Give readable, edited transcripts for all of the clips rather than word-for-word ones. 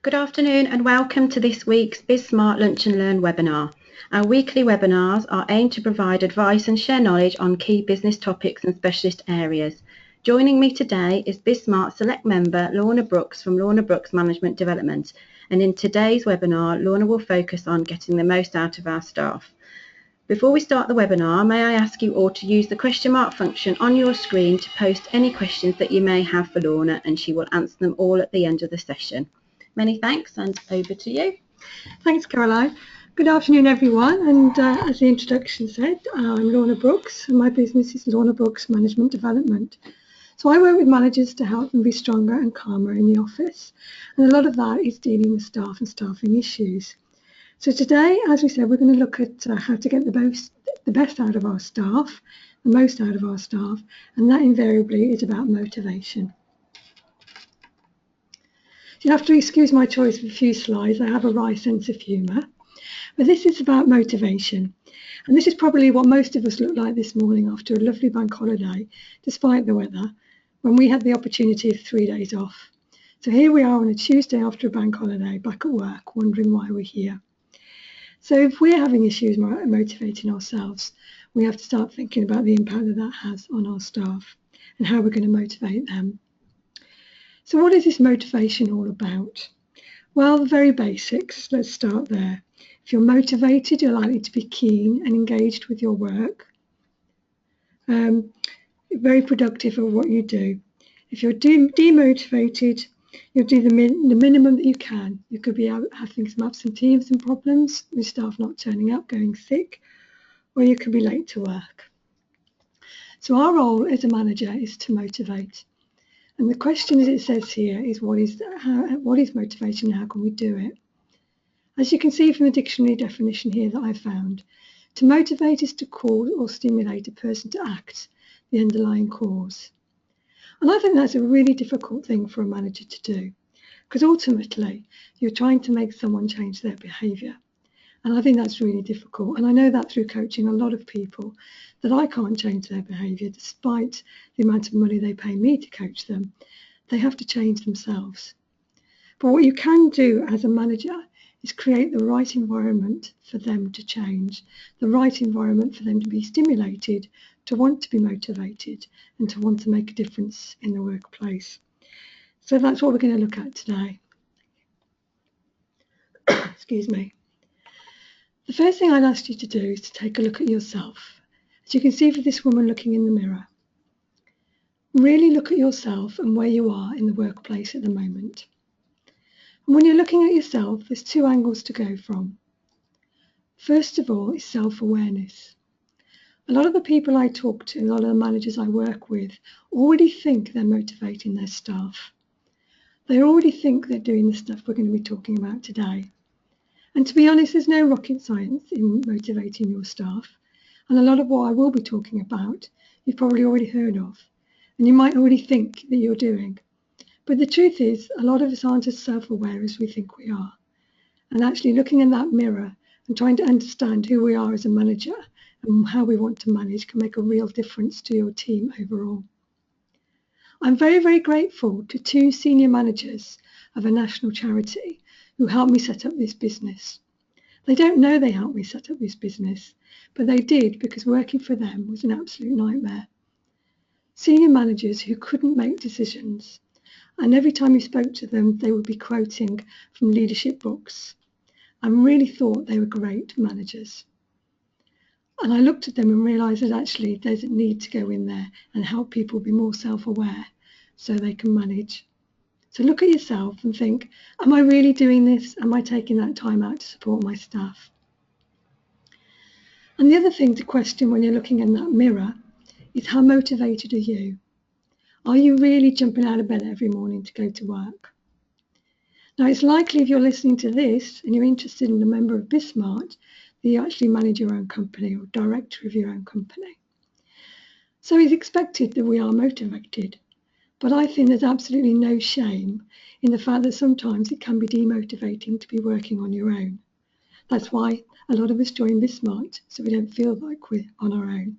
Good afternoon and welcome to this week's BizSmart Lunch and Learn webinar. Our weekly webinars are aimed to provide advice and share knowledge on key business topics and specialist areas. Joining me today is BizSmart Select member Launa Brooks from Launa Brooks Management Development, and in today's webinar Launa will focus on getting the most out of our staff. Before we start the webinar, may I ask you all to use the question mark function on your screen to post any questions that you may have for Launa, and she will answer them all at the end of the session. Many thanks, and over to you. Thanks, Caroline. Good afternoon, everyone. And as the introduction said, I'm Launa Brooks, and my business is Launa Brooks Management Development. So I work with managers to help them be stronger and calmer in the office. And a lot of that is dealing with staff and staffing issues. So today, as we said, we're going to look at how to get the best out of our staff, the most out of our staff, and that invariably is about motivation. You'll have to excuse my choice of a few slides. I have a wry sense of humour. But this is about motivation. And this is probably what most of us look like this morning after a lovely bank holiday, despite the weather, when we had the opportunity of 3 days off. So here we are on a Tuesday after a bank holiday, back at work, wondering why we're here. So if we're having issues motivating ourselves, we have to start thinking about the impact that has on our staff and how we're going to motivate them. So what is this motivation all about? Well, the very basics. Let's start there. If you're motivated, you're likely to be keen and engaged with your work. Very productive at what you do. If you're demotivated, you'll do the minimum that you can. You could be having some absenteeism problems with staff not turning up, going sick, or you could be late to work. So our role as a manager is to motivate. And the question, as it says here, is what is motivation and how can we do it? As you can see from the dictionary definition here that I found, to motivate is to cause or stimulate a person to act, the underlying cause. And I think that's a really difficult thing for a manager to do, because ultimately you're trying to make someone change their behaviour. And I think that's really difficult. And I know that through coaching a lot of people, that I can't change their behaviour despite the amount of money they pay me to coach them. They have to change themselves. But what you can do as a manager is create the right environment for them to change, the right environment for them to be stimulated, to want to be motivated, and to want to make a difference in the workplace. So that's what we're going to look at today. Excuse me. The first thing I'd ask you to do is to take a look at yourself. As you can see for this woman looking in the mirror, really look at yourself and where you are in the workplace at the moment. And when you're looking at yourself, there's two angles to go from. First of all is self-awareness. A lot of the people I talk to, a lot of the managers I work with, already think they're motivating their staff. They already think they're doing the stuff we're going to be talking about today. And to be honest, there's no rocket science in motivating your staff. And a lot of what I will be talking about, you've probably already heard of. And you might already think that you're doing. But the truth is, a lot of us aren't as self-aware as we think we are. And actually looking in that mirror and trying to understand who we are as a manager and how we want to manage can make a real difference to your team overall. I'm very, very grateful to two senior managers of a national charity who helped me set up this business. They don't know they helped me set up this business, but they did because working for them was an absolute nightmare. Senior managers who couldn't make decisions, and every time you spoke to them, they would be quoting from leadership books, and really thought they were great managers. And I looked at them and realised that actually there's a need to go in there and help people be more self-aware so they can manage. So look at yourself and think, am I really doing this? Am I taking that time out to support my staff? And the other thing to question when you're looking in that mirror is how motivated are you? Are you really jumping out of bed every morning to go to work? Now, it's likely if you're listening to this and you're interested in a member of BizSmart, that you actually manage your own company or director of your own company. So it's expected that we are motivated. But I think there's absolutely no shame in the fact that sometimes it can be demotivating to be working on your own. That's why a lot of us join BizSmart, so we don't feel like we're on our own.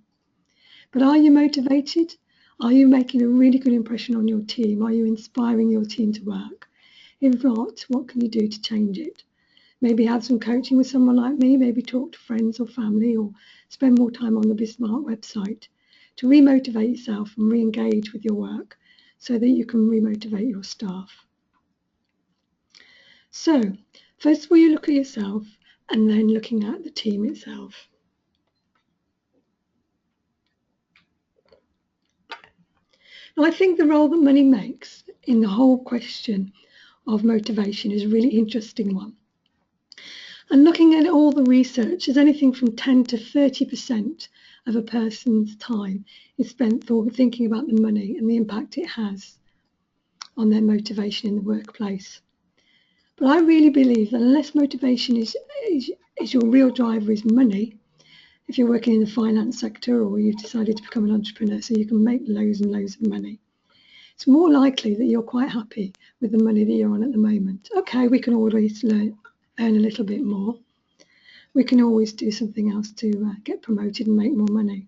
But are you motivated? Are you making a really good impression on your team? Are you inspiring your team to work? If not, what can you do to change it? Maybe have some coaching with someone like me, maybe talk to friends or family, or spend more time on the BizSmart website to remotivate yourself and re-engage with your work so that you can remotivate your staff. So, first of all, you look at yourself and then looking at the team itself. Now, I think the role that money makes in the whole question of motivation is a really interesting one. And looking at all the research, there's anything from 10 to 30% of a person's time is spent thinking about the money and the impact it has on their motivation in the workplace. But I really believe that unless motivation is your real driver is money, if you're working in the finance sector or you've decided to become an entrepreneur so you can make loads and loads of money, it's more likely that you're quite happy with the money that you're on at the moment. Okay, we can always earn a little bit more. We can always do something else to get promoted and make more money.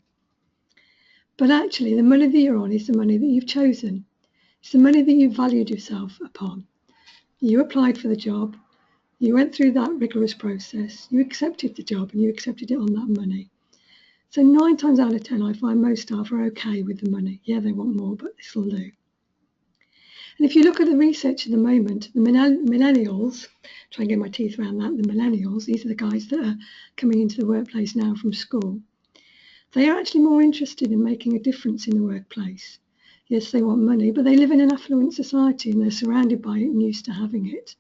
But actually, the money that you're on is the money that you've chosen. It's the money that you valued yourself upon. You applied for the job. You went through that rigorous process. You accepted the job and you accepted it on that money. So 9 times out of 10, I find most staff are okay with the money. Yeah, they want more, but this will do. And if you look at the research at the moment, the millennials, try and get my teeth around that, the millennials, these are the guys that are coming into the workplace now from school. They are actually more interested in making a difference in the workplace. Yes, they want money, but they live in an affluent society and they're surrounded by it and used to having it.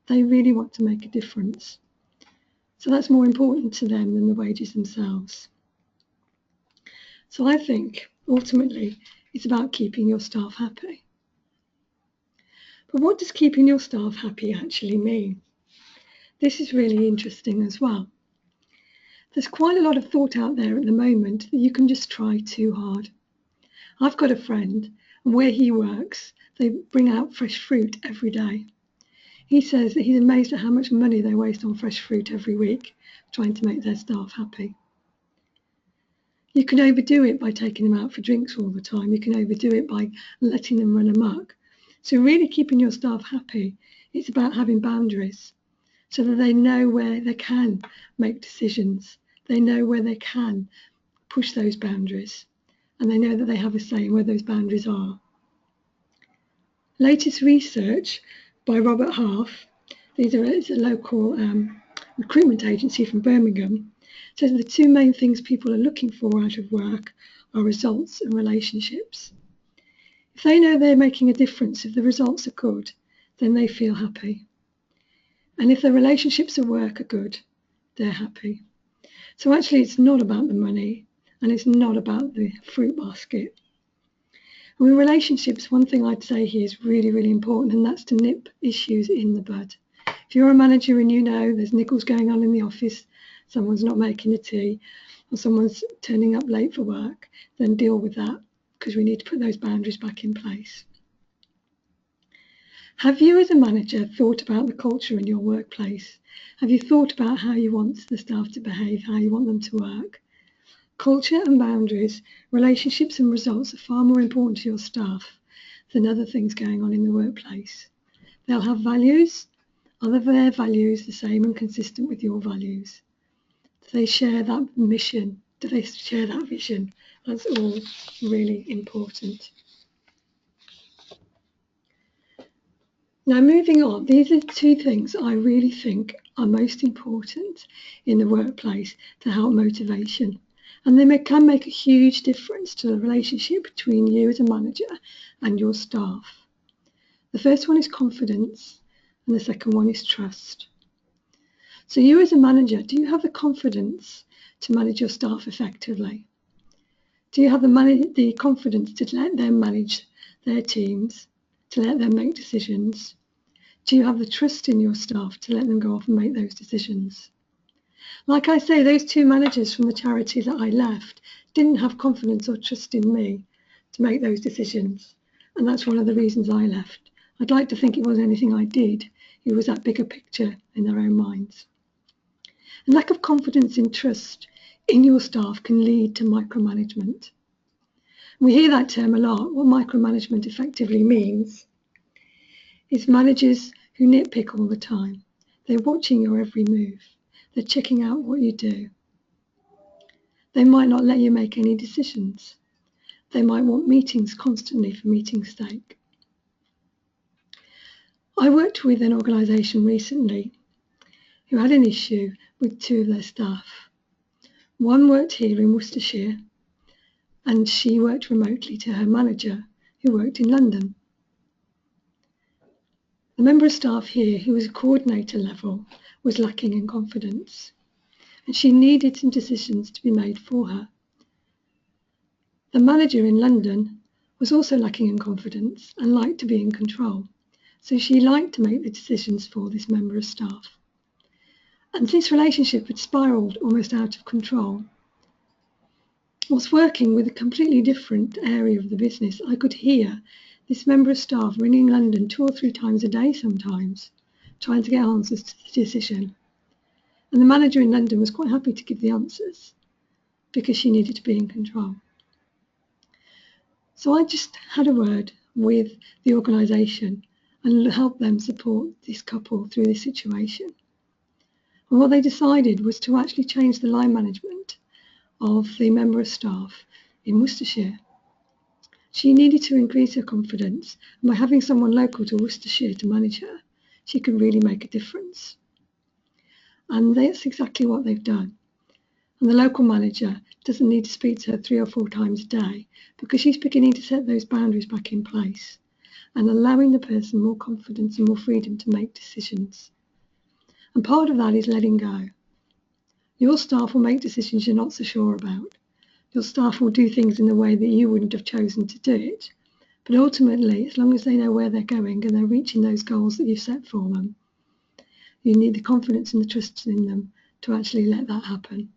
They really want to make a difference. So that's more important to them than the wages themselves. So I think, ultimately, it's about keeping your staff happy. But what does keeping your staff happy actually mean? This is really interesting as well. There's quite a lot of thought out there at the moment that you can just try too hard. I've got a friend, and where he works, they bring out fresh fruit every day. He says that he's amazed at how much money they waste on fresh fruit every week, trying to make their staff happy. You can overdo it by taking them out for drinks all the time. You can overdo it by letting them run amok. So really keeping your staff happy, it's about having boundaries so that they know where they can make decisions. They know where they can push those boundaries, and they know that they have a say in where those boundaries are. Latest research by Robert Half, it's a local recruitment agency from Birmingham, says the 2 main things people are looking for out of work are results and relationships. If they know they're making a difference, if the results are good, then they feel happy. And if the relationships at work are good, they're happy. So actually it's not about the money and it's not about the fruit basket. And with relationships, one thing I'd say here is really, really important, and that's to nip issues in the bud. If you're a manager and you know there's niggles going on in the office, someone's not making the tea, or someone's turning up late for work, then deal with that, because we need to put those boundaries back in place. Have you as a manager thought about the culture in your workplace? Have you thought about how you want the staff to behave, how you want them to work? Culture and boundaries, relationships and results are far more important to your staff than other things going on in the workplace. They'll have values. Are their values the same and consistent with your values? Do they share that mission? Do they share that vision? That's all really important. Now, moving on, these are 2 things I really think are most important in the workplace to help motivation. And they can make a huge difference to the relationship between you as a manager and your staff. The first one is confidence, and the second one is trust. So you as a manager, do you have the confidence to manage your staff effectively? Do you have the confidence to let them manage their teams, to let them make decisions? Do you have the trust in your staff to let them go off and make those decisions? Like I say, those 2 managers from the charity that I left didn't have confidence or trust in me to make those decisions. And that's one of the reasons I left. I'd like to think it wasn't anything I did. It was that bigger picture in their own minds. And lack of confidence and trust in your staff can lead to micromanagement. We hear that term a lot. What micromanagement effectively means It's managers who nitpick all the time. They're watching your every move. They're checking out what you do. They might not let you make any decisions. They might want meetings constantly for meeting's sake. I worked with an organisation recently who had an issue with two of their staff. One worked here in Worcestershire, and she worked remotely to her manager, who worked in London. The member of staff here, who was a coordinator level, was lacking in confidence, and she needed some decisions to be made for her. The manager in London was also lacking in confidence and liked to be in control, so she liked to make the decisions for this member of staff. And this relationship had spiralled almost out of control. Whilst working with a completely different area of the business, I could hear this member of staff ringing London 2 or 3 times a day sometimes, trying to get answers to the decision. And the manager in London was quite happy to give the answers because she needed to be in control. So I just had a word with the organisation and helped them support this couple through this situation. And what they decided was to actually change the line management of the member of staff in Worcestershire. She needed to increase her confidence, and by having someone local to Worcestershire to manage her, she could really make a difference. And that's exactly what they've done. And the local manager doesn't need to speak to her 3 or 4 times a day because she's beginning to set those boundaries back in place and allowing the person more confidence and more freedom to make decisions. And part of that is letting go. Your staff will make decisions you're not so sure about. Your staff will do things in the way that you wouldn't have chosen to do it. But ultimately, as long as they know where they're going and they're reaching those goals that you've set for them, you need the confidence and the trust in them to actually let that happen.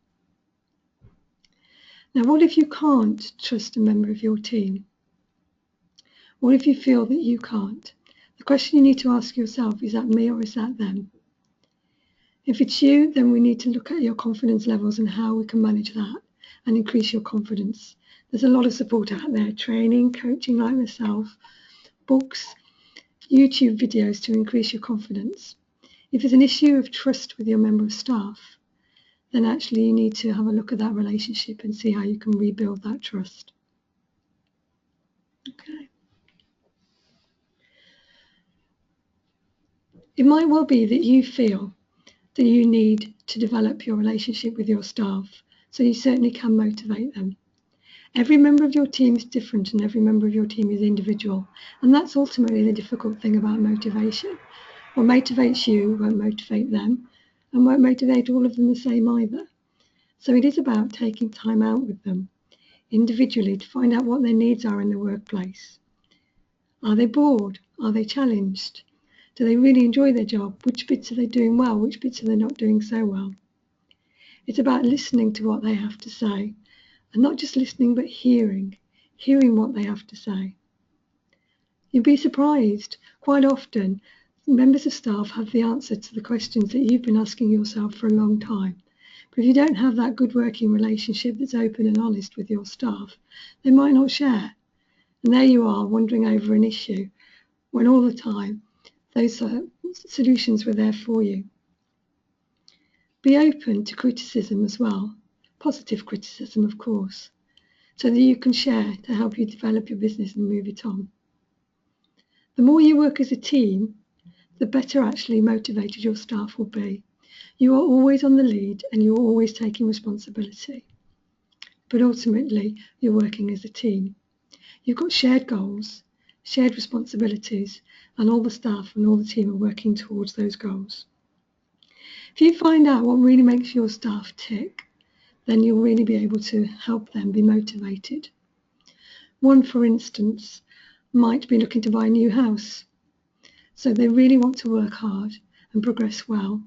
Now, what if you can't trust a member of your team? What if you feel that you can't? The question you need to ask yourself, is that me or is that them? If it's you, then we need to look at your confidence levels and how we can manage that and increase your confidence. There's a lot of support out there, training, coaching like myself, books, YouTube videos to increase your confidence. If it's an issue of trust with your member of staff, then actually you need to have a look at that relationship and see how you can rebuild that trust. Okay. It might well be that you feel that you need to develop your relationship with your staff, so you certainly can motivate them. Every member of your team is different and every member of your team is individual, and that's ultimately the difficult thing about motivation. What motivates you won't motivate them and won't motivate all of them the same either. So it is about taking time out with them individually to find out what their needs are in the workplace. Are they bored? Are they challenged? Do they really enjoy their job? Which bits are they doing well? Which bits are they not doing so well? It's about listening to what they have to say, and not just listening but hearing what they have to say. You'd be surprised. Quite often, members of staff have the answer to the questions that you've been asking yourself for a long time. But if you don't have that good working relationship that's open and honest with your staff, they might not share. And there you are, wandering over an issue, when all the time those solutions were there for you. Be open to criticism as well, positive criticism, of course, so that you can share to help you develop your business and move it on. The more you work as a team, the better actually motivated your staff will be. You are always on the lead and you're always taking responsibility. But ultimately, you're working as a team. You've got shared goals, shared responsibilities, and all the staff and all the team are working towards those goals. If you find out what really makes your staff tick, then you'll really be able to help them be motivated. One, for instance, might be looking to buy a new house. So they really want to work hard and progress well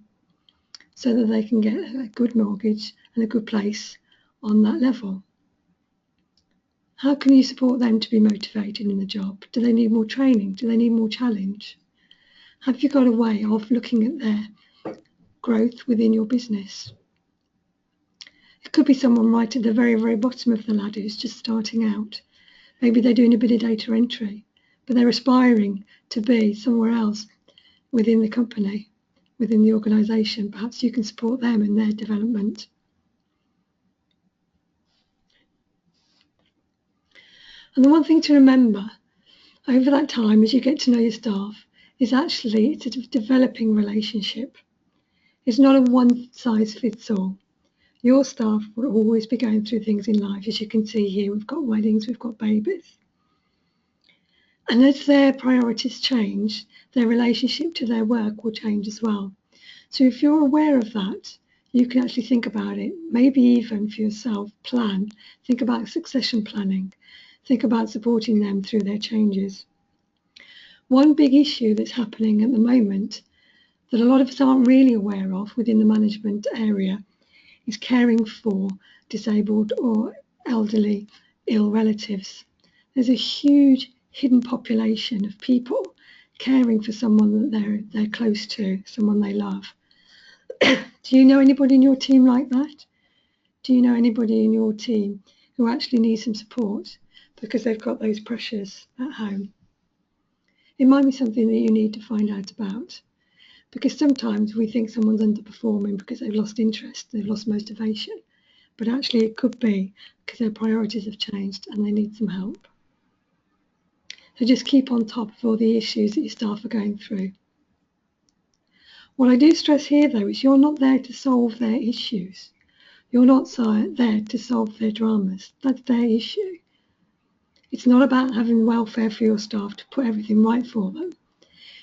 so that they can get a good mortgage and a good place on that level. How can you support them to be motivated in the job? Do they need more training? Do they need more challenge? Have you got a way of looking at their growth within your business? It could be someone right at the very, very bottom of the ladder who's just starting out. Maybe they're doing a bit of data entry, but they're aspiring to be somewhere else within the company, within the organisation. Perhaps you can support them in their development. And the one thing to remember over that time as you get to know your staff is actually it's a developing relationship. It's not a one-size-fits-all. Your staff will always be going through things in life. As you can see here, we've got weddings, we've got babies. And as their priorities change, their relationship to their work will change as well. So if you're aware of that, you can actually think about it, maybe even for yourself, think about succession planning, think about supporting them through their changes. One big issue that's happening at the moment that a lot of us aren't really aware of within the management area is caring for disabled or elderly ill relatives. There's a huge hidden population of people caring for someone that they're close to, someone they love. Do you know anybody in your team like that? Do you know anybody in your team who actually needs some support because they've got those pressures at home? It might be something that you need to find out about, because sometimes we think someone's underperforming because they've lost interest, they've lost motivation, but actually it could be because their priorities have changed and they need some help. So just keep on top of all the issues that your staff are going through. What I do stress here though is you're not there to solve their issues. You're not there to solve their dramas. That's their issue. It's not about having welfare for your staff to put everything right for them.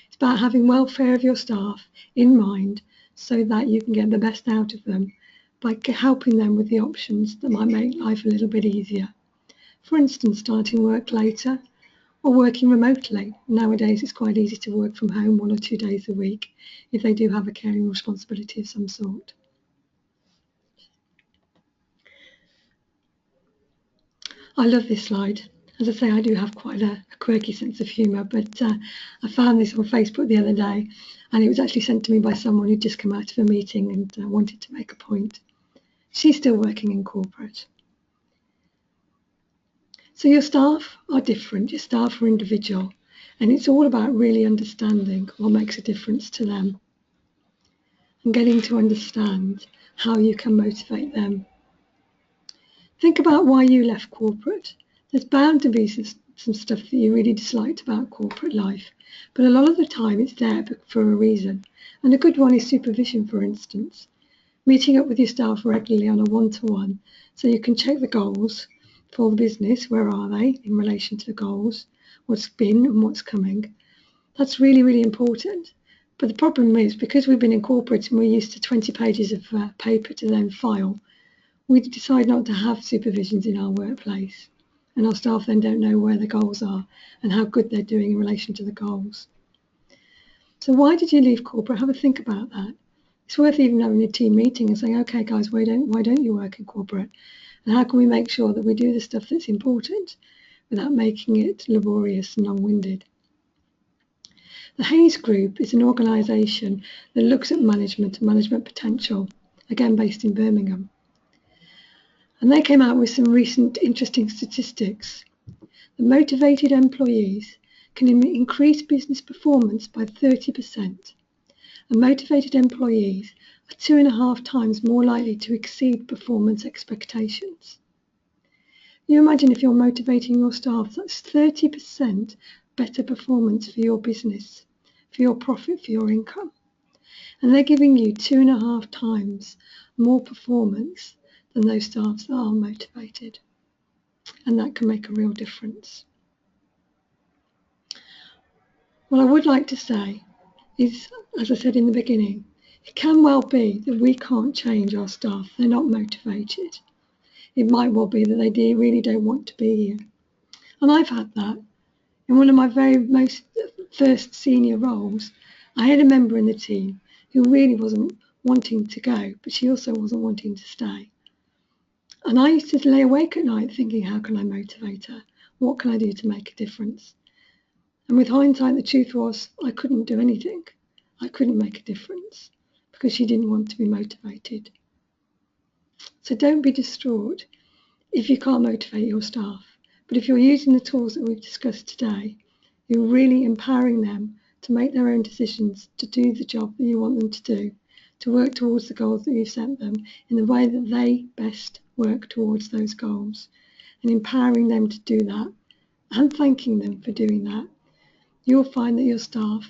It's about having welfare of your staff in mind so that you can get the best out of them by helping them with the options that might make life a little bit easier. For instance, starting work later or working remotely. Nowadays, it's quite easy to work from home 1 or 2 days a week if they do have a caring responsibility of some sort. I love this slide. As I say, I do have quite a quirky sense of humour, but I found this on Facebook the other day, and it was actually sent to me by someone who'd just come out of a meeting and wanted to make a point. She's still working in corporate. So your staff are different, your staff are individual, and it's all about really understanding what makes a difference to them and getting to understand how you can motivate them. Think about why you left corporate. There's bound to be some stuff that you really disliked about corporate life, but a lot of the time it's there for a reason. And a good one is supervision, for instance. Meeting up with your staff regularly on a one-to-one so you can check the goals for the business. Where are they in relation to the goals? What's been and what's coming? That's really, really important. But the problem is, because we've been in corporate and we're used to 20 pages of paper to then file, we decide not to have supervisions in our workplace, and our staff then don't know where the goals are and how good they're doing in relation to the goals. So why did you leave corporate? Have a think about that. It's worth even having a team meeting and saying, okay guys, why don't you work in corporate? And how can we make sure that we do the stuff that's important without making it laborious and long-winded? The Hayes Group is an organisation that looks at management and management potential, again based in Birmingham. And they came out with some recent interesting statistics. The motivated employees can increase business performance by 30%. And motivated employees are 2.5 times more likely to exceed performance expectations. You imagine if you're motivating your staff, that's 30% better performance for your business, for your profit, for your income. And they're giving you 2.5 times more performance than those staff that are motivated. And that can make a real difference. What I would like to say is, as I said in the beginning, it can well be that we can't change our staff. They're not motivated. It might well be that they really don't want to be here. And I've had that. In one of my most first senior roles, I had a member in the team who really wasn't wanting to go, but she also wasn't wanting to stay. And I used to lay awake at night thinking, how can I motivate her? What can I do to make a difference? And with hindsight, the truth was I couldn't do anything. I couldn't make a difference because she didn't want to be motivated. So don't be distraught if you can't motivate your staff. But if you're using the tools that we've discussed today, You're really empowering them to make their own decisions, to do the job that you want them to do, to work towards the goals that you've set them in the way that they best work towards those goals, and empowering them to do that and thanking them for doing that. You'll find that your staff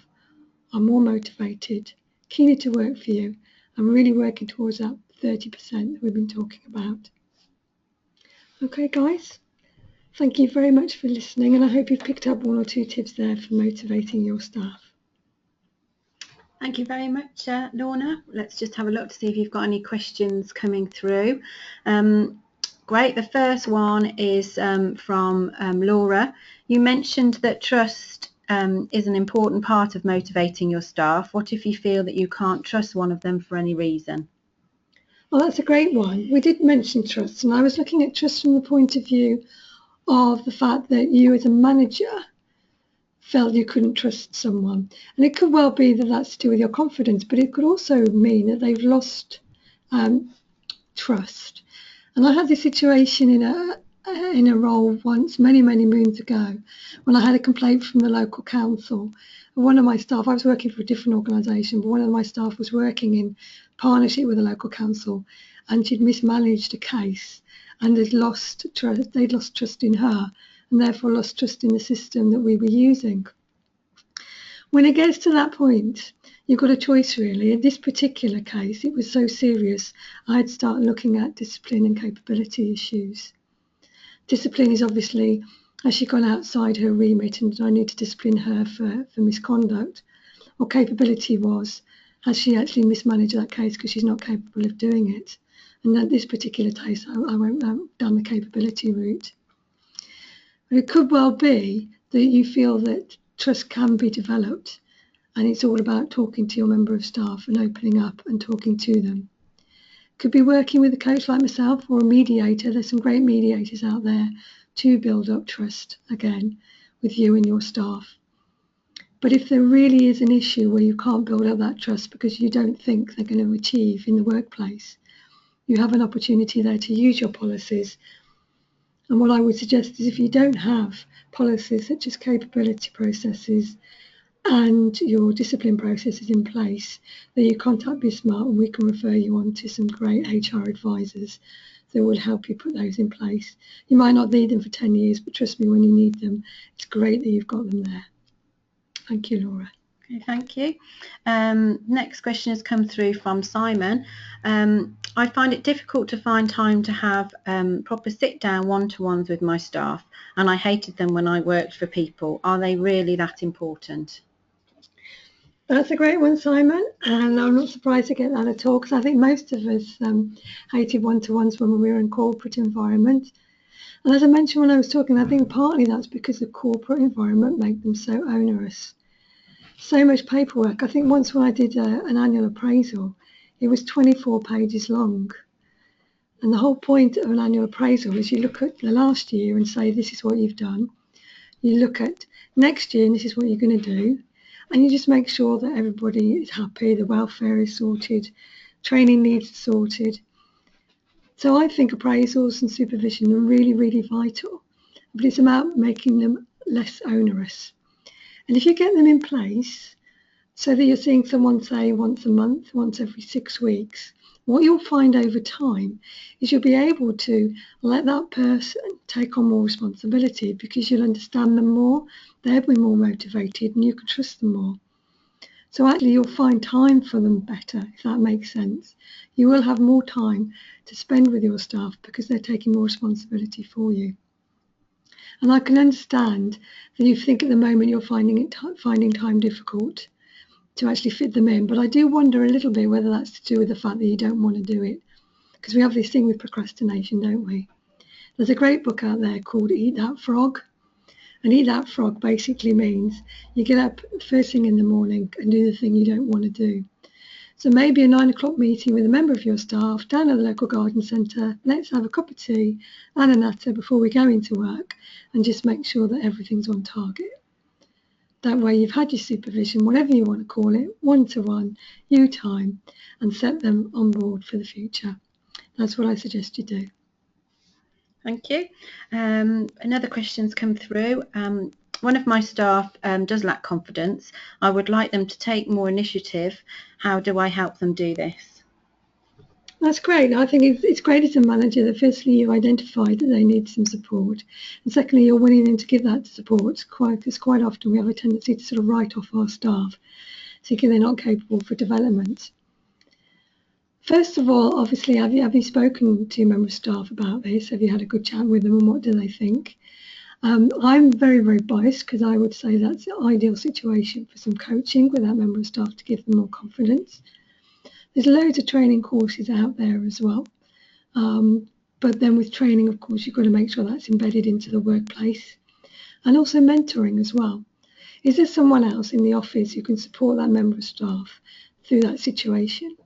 are more motivated, keener to work for you, and really working towards that 30% that we've been talking about. Okay, guys, thank you very much for listening, and I hope you've picked up 1 or 2 tips there for motivating your staff. Thank you very much, Lorna. Let's just have a look to see if you've got any questions coming through. Great. The first one is from Laura. You mentioned that trust is an important part of motivating your staff. What if you feel that you can't trust one of them for any reason? Well, that's a great one. We did mention trust, and I was looking at trust from the point of view of the fact that you as a manager felt you couldn't trust someone. And it could well be that that's to do with your confidence, but it could also mean that they've lost trust. And I had this situation in a role once, many moons ago, when I had a complaint from the local council. One of my staff, I was working for a different organisation, but one of my staff was working in partnership with the local council, and she'd mismanaged a case, and they'd lost trust in her, and therefore lost trust in the system that we were using. When it gets to that point, you've got a choice really. In this particular case, it was so serious, I'd start looking at discipline and capability issues. Discipline is obviously, has she gone outside her remit and I need to discipline her for misconduct? Or capability was, has she actually mismanaged that case because she's not capable of doing it? And in this particular case, I went down the capability route. But it could well be that you feel that trust can be developed, and it's all about talking to your member of staff and opening up and talking to them. Could be working with a coach like myself or a mediator. There's some great mediators out there to build up trust again with you and your staff. But if there really is an issue where you can't build up that trust because you don't think they're going to achieve in the workplace, you have an opportunity there to use your policies. And what I would suggest is if you don't have policies such as capability processes and your discipline processes in place, that you contact BizSmart and we can refer you on to some great HR advisors that will help you put those in place. You might not need them for 10 years, but trust me, when you need them, it's great that you've got them there. Thank you, Laura. Okay, thank you. Next question has come through from Simon. I find it difficult to find time to have proper sit-down one-to-ones with my staff, and I hated them when I worked for people. Are they really that important? That's a great one, Simon, and I'm not surprised to get that at all, because I think most of us hated one-to-ones when we were in corporate environment. And as I mentioned when I was talking, I think partly that's because the corporate environment made them so onerous. So much paperwork. I think once when I did an annual appraisal, it was 24 pages long. And the whole point of an annual appraisal is you look at the last year and say, this is what you've done. You look at next year and this is what you're going to do. And you just make sure that everybody is happy, the welfare is sorted, training needs are sorted. So I think appraisals and supervision are really, really vital. But it's about making them less onerous. And if you get them in place so that you're seeing someone, say, once a month, once every 6 weeks, what you'll find over time is you'll be able to let that person take on more responsibility because you'll understand them more, they'll be more motivated and you can trust them more. So actually you'll find time for them better, if that makes sense. You will have more time to spend with your staff because they're taking more responsibility for you. And I can understand that you think at the moment you're finding time difficult to actually fit them in. But I do wonder a little bit whether that's to do with the fact that you don't want to do it. Because we have this thing with procrastination, don't we? There's a great book out there called Eat That Frog. And Eat That Frog basically means you get up first thing in the morning and do the thing you don't want to do. So maybe a 9 o'clock meeting with a member of your staff down at the local garden centre. Let's have a cup of tea and a natter before we go into work and just make sure that everything's on target. That way you've had your supervision, whatever you want to call it, one-to-one, you time, and set them on board for the future. That's what I suggest you do. Thank you. Another question's come through. one of my staff does lack confidence. I would like them to take more initiative. How do I help them do this? That's great. I think it's great as a manager that firstly you identify that they need some support, and secondly you're willing them to give that support. Because quite often we have a tendency to sort of write off our staff, thinking they're not capable for development. First of all, obviously, have you spoken to your member of staff about this? Have you had a good chat with them, and what do they think? I'm very, very biased because I would say that's the ideal situation for some coaching with that member of staff to give them more confidence. There's loads of training courses out there as well. But then with training, of course, you've got to make sure that's embedded into the workplace. And also mentoring as well. Is there someone else in the office who can support that member of staff through that situation?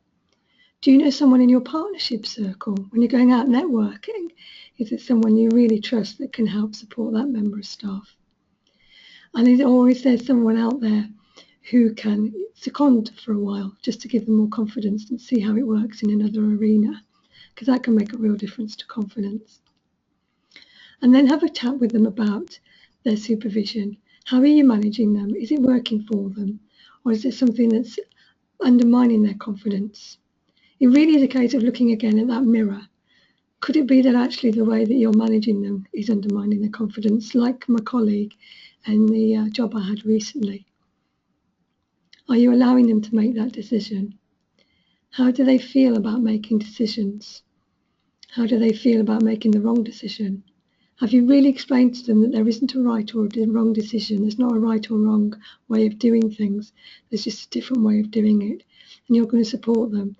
Do you know someone in your partnership circle when you're going out networking? Is it someone you really trust that can help support that member of staff? And is there someone out there who can second for a while just to give them more confidence and see how it works in another arena? Because that can make a real difference to confidence. And then have a chat with them about their supervision. How are you managing them? Is it working for them? Or is it something that's undermining their confidence? It really is a case of looking again at that mirror. Could it be that actually the way that you're managing them is undermining their confidence, like my colleague and the job I had recently? Are you allowing them to make that decision? How do they feel about making decisions? How do they feel about making the wrong decision? Have you really explained to them that there isn't a right or a wrong decision? There's not a right or wrong way of doing things. There's just a different way of doing it. And you're going to support them,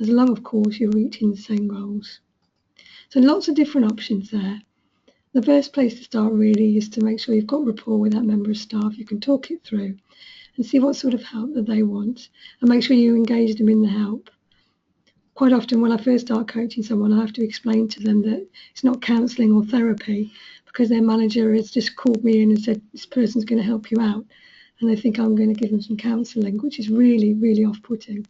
as long, of course, you're reaching the same goals. So lots of different options there. The first place to start really is to make sure you've got rapport with that member of staff. You can talk it through and see what sort of help that they want, and make sure you engage them in the help. Quite often when I first start coaching someone, I have to explain to them that it's not counselling or therapy, because their manager has just called me in and said, this person's going to help you out. And they think I'm going to give them some counselling, which is really, really off-putting.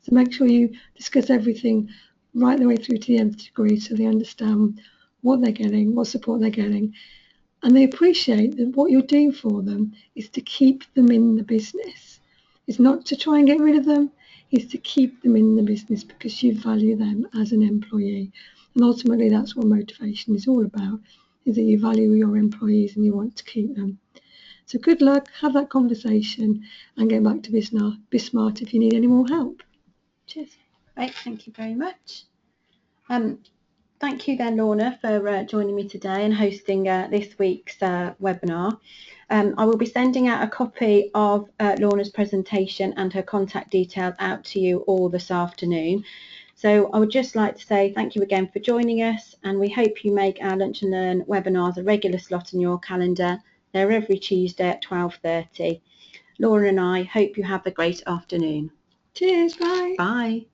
So make sure you discuss everything right the way through to the nth degree so they understand what they're getting, what support they're getting. And they appreciate that what you're doing for them is to keep them in the business. It's not to try and get rid of them. Is to keep them in the business because you value them as an employee. And ultimately that's what motivation is all about, is that you value your employees and you want to keep them. So good luck, have that conversation and get back to BizSmart if you need any more help. Cheers. Great, thank you very much. Thank you then, Launa, for joining me today and hosting this week's webinar. I will be sending out a copy of Launa's presentation and her contact details out to you all this afternoon. So I would just like to say thank you again for joining us, and we hope you make our Lunch and Learn webinars a regular slot in your calendar. They're every Tuesday at 12:30. Laura and I hope you have a great afternoon. Cheers, bye. Bye.